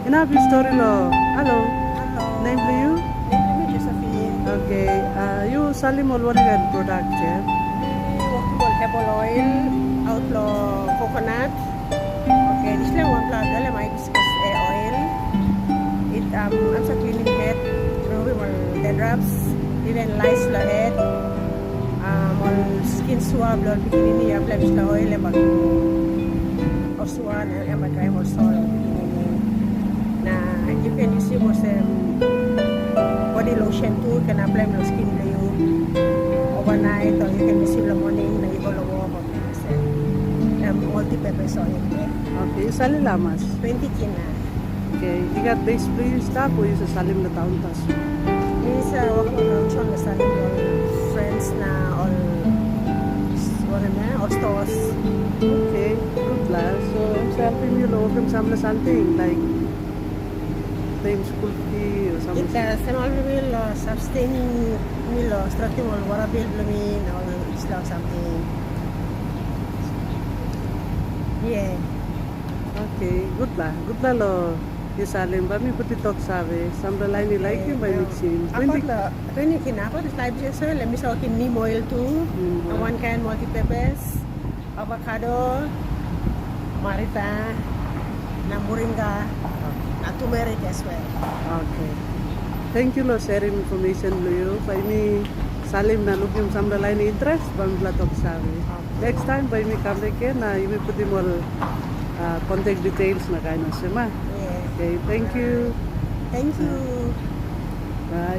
Inabi story lo. Hello. Hello. Name for you? Name me Josephine. Okay. You salim all what kind product here? Workable herbal oil, outlaw coconut. Okay, this lang one plug dala may hibiscus oil. It I'm sa cleaning head, removing all dandruffs, even lice la head. All skin swab lor bikini niya blemish la oil mag oswan and mag mo sol bikini na you can use mo sa body lotion too can apply mo skin layo overnight or you can use in the morning na ibolo mo ko kasi multi-purpose oil Okay. Sali lamas. 20 kina Okay. You got base free stock o yung sa salim na taon tas? sa wako na chon na sa all friends na all wala na all stores. Okay. Good lah. So, sa helping you lo, kung samla something like time school fee or something. Sa mga will sustain milo starting all wara bill blamin all isla something. Yeah. Okay. Good lah. Good lah lo. Yung salim ba? May puti talk sabi. Samla line ni like yung by mixing. Ako la, ito yung kinako, this live just well, let me sa akin neem oil too, one kind multi-purpose, avocado, marita, na moringa, na turmeric as well. Okay. Thank you lo sharing information lo yo. By me salim na look yung samla line interest bang blatok sabi. Next time by me come again na yung puti mo contact details na kayo na sima. Yeah. Okay, thank you. Thank you. Bye.